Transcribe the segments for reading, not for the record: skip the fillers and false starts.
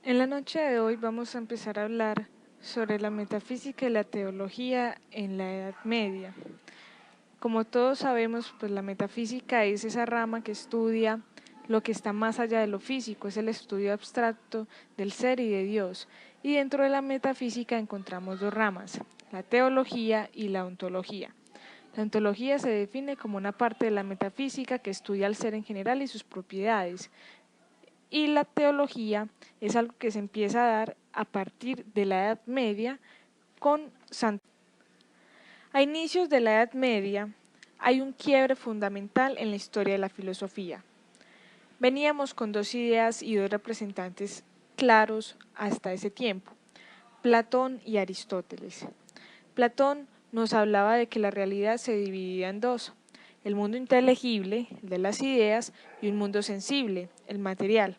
En la noche de hoy vamos a empezar a hablar sobre la metafísica y la teología en la Edad Media. Como todos sabemos, pues la metafísica es esa rama que estudia lo que está más allá de lo físico, es el estudio abstracto del ser y de Dios. Y dentro de la metafísica encontramos dos ramas, la teología y la ontología. La ontología se define como una parte de la metafísica que estudia al ser en general y sus propiedades. Y la teología es algo que se empieza a dar a partir de la Edad Media con Santo. A inicios de la Edad Media hay un quiebre fundamental en la historia de la filosofía. Veníamos con dos ideas y dos representantes claros hasta ese tiempo, Platón y Aristóteles. Platón nos hablaba de que la realidad se dividía en dos, el mundo inteligible, el de las ideas, y un mundo sensible, el material.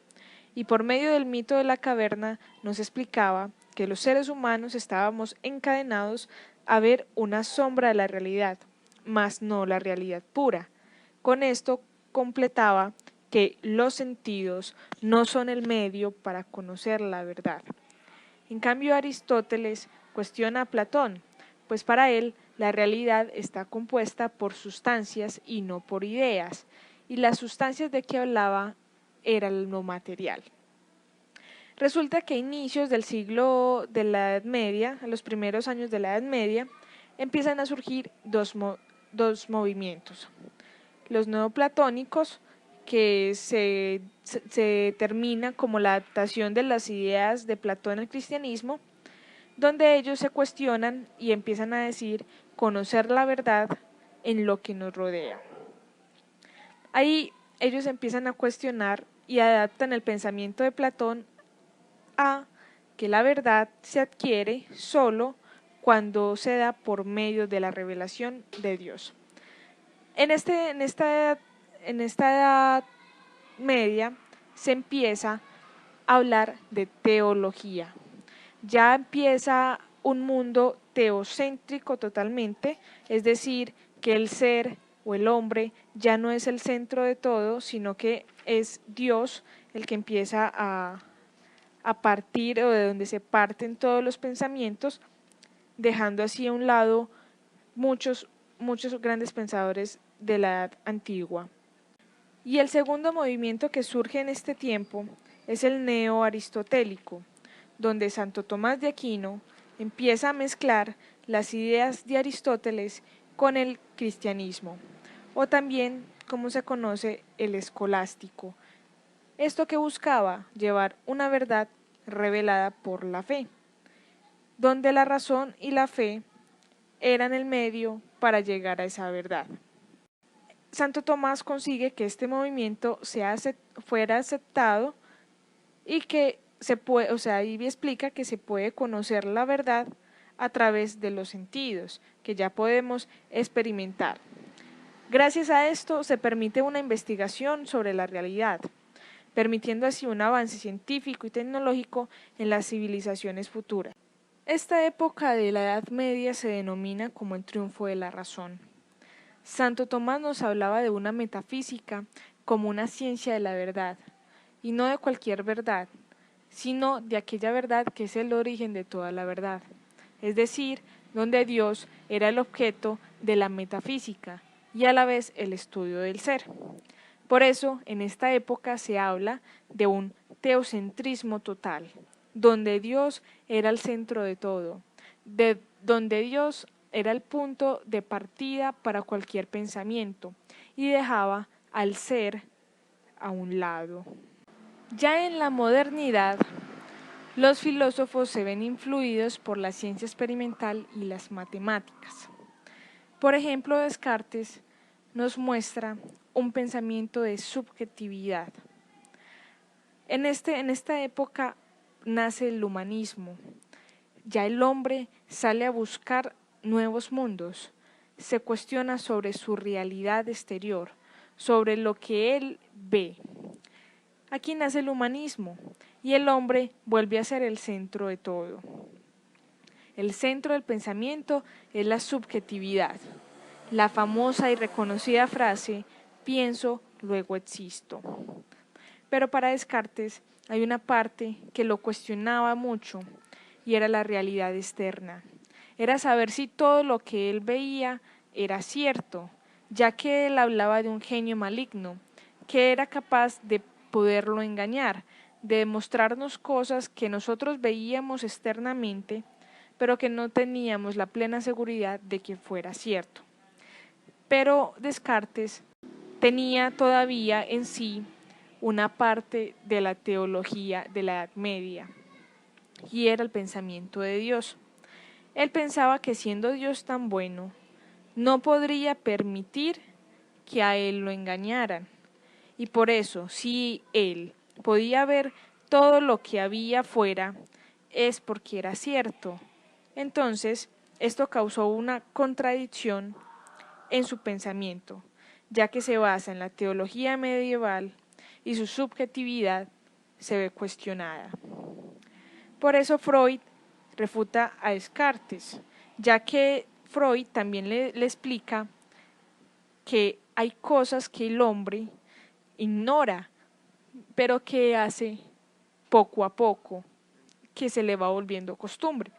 Y por medio del mito de la caverna nos explicaba que los seres humanos estábamos encadenados a ver una sombra de la realidad, mas no la realidad pura. Con esto completaba que los sentidos no son el medio para conocer la verdad. En cambio, Aristóteles cuestiona a Platón, pues para él la realidad está compuesta por sustancias y no por ideas, y las sustancias de que hablaba era lo material. Resulta que a inicios del siglo de la Edad Media, en los primeros años de la Edad Media, empiezan a surgir dos movimientos. Los neoplatónicos, que se determina como la adaptación de las ideas de Platón al cristianismo, donde ellos se cuestionan y empiezan a decir conocer la verdad en lo que nos rodea. Ahí ellos empiezan a cuestionar y adaptan el pensamiento de Platón a que la verdad se adquiere solo cuando se da por medio de la revelación de Dios. En esta edad media se empieza a hablar de teología. Ya empieza un mundo teocéntrico totalmente, es decir, que el ser o el hombre ya no es el centro de todo, sino que es Dios el que empieza a partir o de donde se parten todos los pensamientos, dejando así a un lado muchos grandes pensadores de la edad antigua. Y el segundo movimiento que surge en este tiempo es el neo-aristotélico, donde Santo Tomás de Aquino empieza a mezclar las ideas de Aristóteles con el cristianismo, o también, como se conoce, el escolástico. Esto que buscaba llevar una verdad revelada por la fe, donde la razón y la fe eran el medio para llegar a esa verdad. Santo Tomás consigue que este movimiento fuera aceptado y que ahí explica que se puede conocer la verdad a través de los sentidos, que ya podemos experimentar. Gracias a esto se permite una investigación sobre la realidad, permitiendo así un avance científico y tecnológico en las civilizaciones futuras. Esta época de la Edad Media se denomina como el triunfo de la razón. Santo Tomás nos hablaba de una metafísica como una ciencia de la verdad, y no de cualquier verdad, sino de aquella verdad que es el origen de toda la verdad, es decir, donde Dios era el objeto de la metafísica y a la vez el estudio del ser. Por eso, en esta época se habla de un teocentrismo total, donde Dios era el centro de todo, donde Dios era el punto de partida para cualquier pensamiento y dejaba al ser a un lado. Ya en la modernidad, los filósofos se ven influidos por la ciencia experimental y las matemáticas. Por ejemplo, Descartes nos muestra un pensamiento de subjetividad. En esta época nace el humanismo. Ya el hombre sale a buscar nuevos mundos, se cuestiona sobre su realidad exterior, sobre lo que él ve. Aquí nace el humanismo y el hombre vuelve a ser el centro de todo. El centro del pensamiento es la subjetividad, la famosa y reconocida frase, pienso, luego existo. Pero para Descartes, hay una parte que lo cuestionaba mucho y era la realidad externa. Era saber si todo lo que él veía era cierto, ya que él hablaba de un genio maligno, que era capaz de poderlo engañar, de mostrarnos cosas que nosotros veíamos externamente, pero que no teníamos la plena seguridad de que fuera cierto. Pero Descartes tenía todavía en sí una parte de la teología de la Edad Media, y era el pensamiento de Dios. Él pensaba que siendo Dios tan bueno, no podría permitir que a él lo engañaran. Y por eso, si él podía ver todo lo que había afuera, es porque era cierto. Entonces, esto causó una contradicción en su pensamiento, ya que se basa en la teología medieval y su subjetividad se ve cuestionada. Por eso Freud refuta a Descartes, ya que Freud también le explica que hay cosas que el hombre ignora, pero que hace poco a poco, que se le va volviendo costumbre,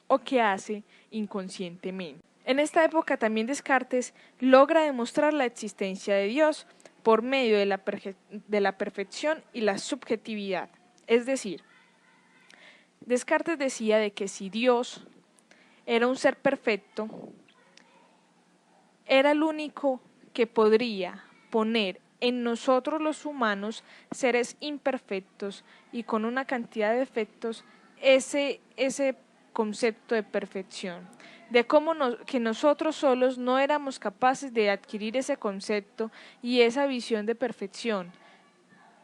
o que hace inconscientemente. En esta época también Descartes logra demostrar la existencia de Dios por medio de la perfección y la subjetividad. Es decir, Descartes decía de que si Dios era un ser perfecto, era el único que podría poner en nosotros los humanos, seres imperfectos y con una cantidad de defectos, ese concepto de perfección, de cómo que nosotros solos no éramos capaces de adquirir ese concepto y esa visión de perfección.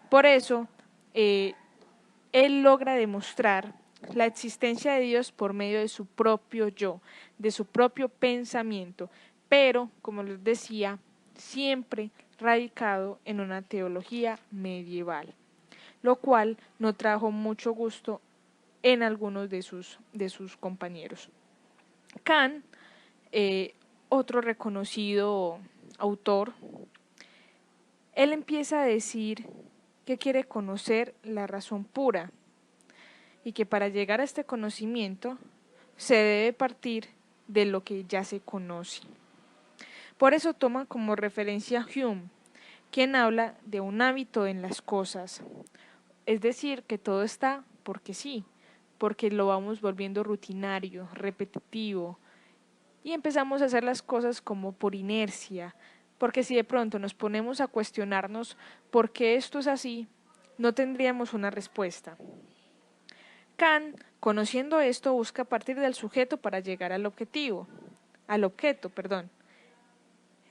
Por eso, él logra demostrar la existencia de Dios por medio de su propio yo, de su propio pensamiento, pero, como les decía, siempre radicado en una teología medieval, lo cual no trajo mucho gusto en algunos de sus compañeros. Kant, otro reconocido autor, él empieza a decir que quiere conocer la razón pura y que para llegar a este conocimiento se debe partir de lo que ya se conoce. Por eso toma como referencia a Hume, quien habla de un hábito en las cosas, es decir, que todo está porque sí, porque lo vamos volviendo rutinario, repetitivo, y empezamos a hacer las cosas como por inercia, porque si de pronto nos ponemos a cuestionarnos por qué esto es así, no tendríamos una respuesta. Kant, conociendo esto, busca partir del sujeto para llegar al objeto.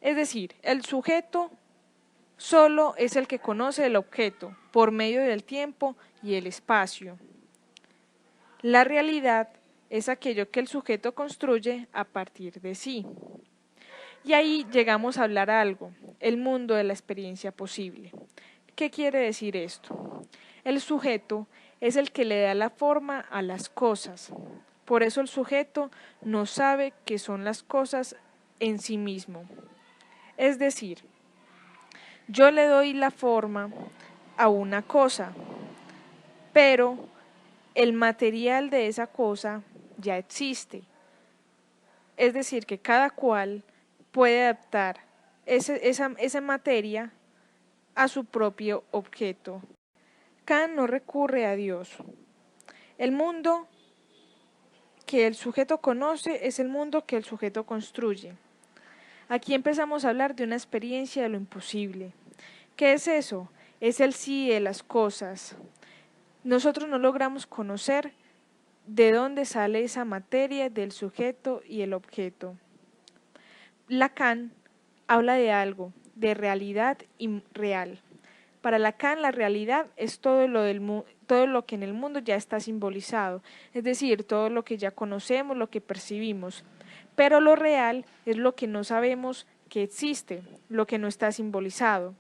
Es decir, el sujeto solo es el que conoce el objeto por medio del tiempo y el espacio. La realidad es aquello que el sujeto construye a partir de sí. Y ahí llegamos a hablar algo, el mundo de la experiencia posible. ¿Qué quiere decir esto? El sujeto es el que le da la forma a las cosas. Por eso el sujeto no sabe qué son las cosas en sí mismo. Es decir, yo le doy la forma a una cosa, pero el material de esa cosa ya existe. Es decir, que cada cual puede adaptar esa materia a su propio objeto. Kant no recurre a Dios. El mundo que el sujeto conoce es el mundo que el sujeto construye. Aquí empezamos a hablar de una experiencia de lo imposible. ¿Qué es eso? Es el sí de las cosas. Nosotros no logramos conocer de dónde sale esa materia del sujeto y el objeto. Lacan habla de algo, de realidad irreal. Para Lacan la realidad es todo lo que en el mundo ya está simbolizado, es decir, todo lo que ya conocemos, lo que percibimos. Pero lo real es lo que no sabemos que existe, lo que no está simbolizado.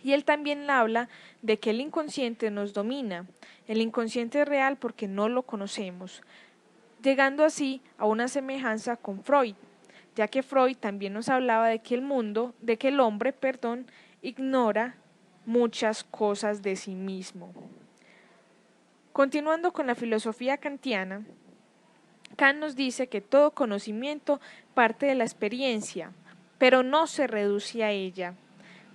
Y él también habla de que el inconsciente nos domina. El inconsciente es real porque no lo conocemos, llegando así a una semejanza con Freud, ya que Freud también nos hablaba de que el hombre, ignora muchas cosas de sí mismo. Continuando con la filosofía kantiana, Kant nos dice que todo conocimiento parte de la experiencia, pero no se reduce a ella.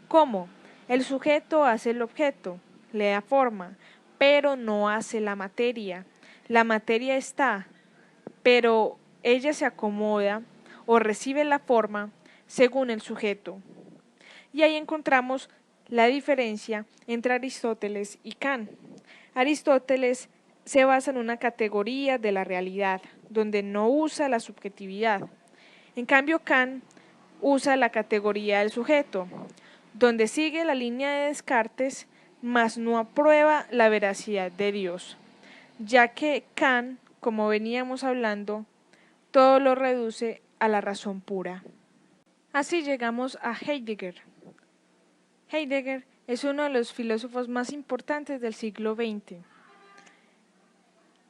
¿Cómo? El sujeto hace el objeto, le da forma, pero no hace la materia. La materia está, pero ella se acomoda o recibe la forma según el sujeto. Y ahí encontramos la diferencia entre Aristóteles y Kant. Aristóteles se basa en una categoría de la realidad, donde no usa la subjetividad. En cambio, Kant usa la categoría del sujeto, donde sigue la línea de Descartes, mas no aprueba la veracidad de Dios, ya que Kant, como veníamos hablando, todo lo reduce a la razón pura. Así llegamos a Heidegger. Heidegger es uno de los filósofos más importantes del siglo XX.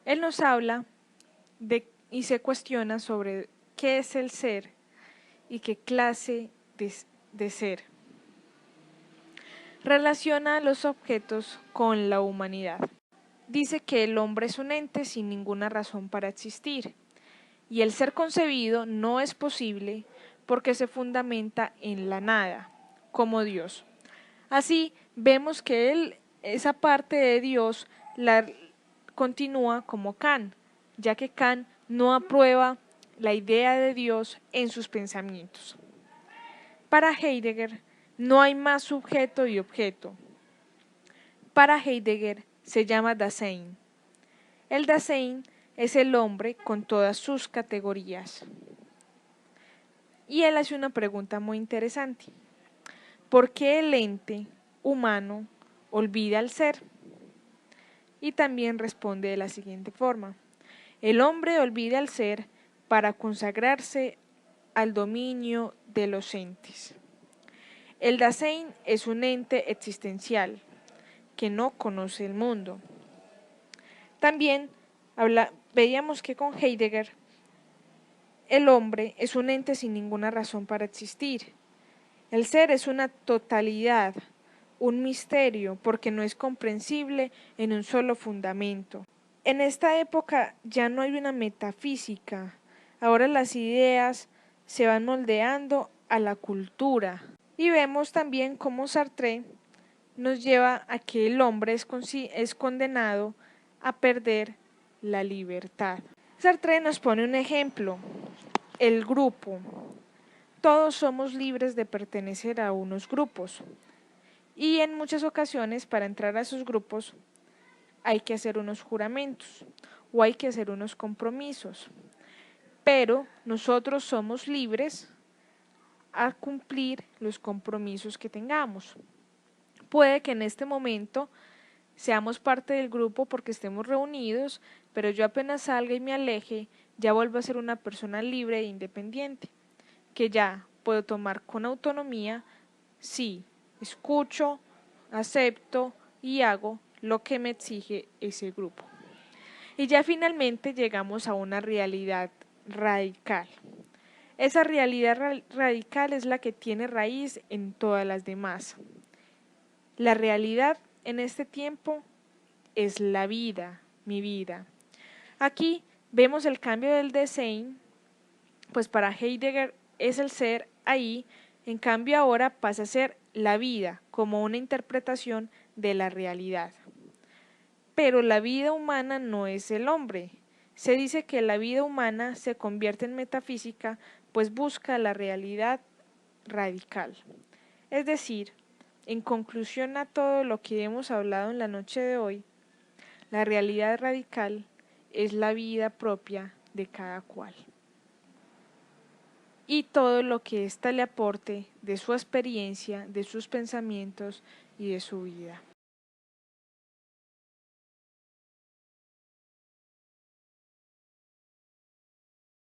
Él nos habla y se cuestiona sobre qué es el ser y qué clase de ser. Relaciona los objetos con la humanidad. Dice que el hombre es un ente sin ninguna razón para existir, y el ser concebido no es posible porque se fundamenta en la nada, como Dios. Así vemos que esa parte de Dios la continúa como Kant, ya que Kant no aprueba la idea de Dios en sus pensamientos. Para Heidegger no hay más sujeto y objeto. Para Heidegger se llama Dasein. El Dasein es el hombre con todas sus categorías. Y él hace una pregunta muy interesante. ¿Por qué el ente humano olvida al ser? Y también responde de la siguiente forma. El hombre olvida al ser para consagrarse al dominio de los entes. El Dasein es un ente existencial que no conoce el mundo. También veíamos que con Heidegger el hombre es un ente sin ninguna razón para existir. El ser es una totalidad, un misterio, porque no es comprensible en un solo fundamento. En esta época ya no hay una metafísica, ahora las ideas se van moldeando a la cultura. Y vemos también cómo Sartre nos lleva a que el hombre es condenado a perder la libertad. Sartre nos pone un ejemplo, el grupo. Todos somos libres de pertenecer a unos grupos y en muchas ocasiones para entrar a esos grupos hay que hacer unos juramentos o hay que hacer unos compromisos, pero nosotros somos libres a cumplir los compromisos que tengamos. Puede que en este momento seamos parte del grupo porque estemos reunidos, pero yo apenas salga y me aleje, ya vuelvo a ser una persona libre e independiente, que ya puedo tomar con autonomía si escucho, acepto y hago lo que me exige ese grupo. Y ya finalmente llegamos a una realidad radical. Esa realidad radical es la que tiene raíz en todas las demás. La realidad en este tiempo es la vida, mi vida. Aquí vemos el cambio del Dasein, pues para Heidegger es el ser ahí, en cambio ahora pasa a ser la vida como una interpretación de la realidad. Pero la vida humana no es el hombre. Se dice que la vida humana se convierte en metafísica, pues busca la realidad radical. Es decir, en conclusión a todo lo que hemos hablado en la noche de hoy, la realidad radical es la vida propia de cada cual. Y todo lo que ésta le aporte de su experiencia, de sus pensamientos y de su vida.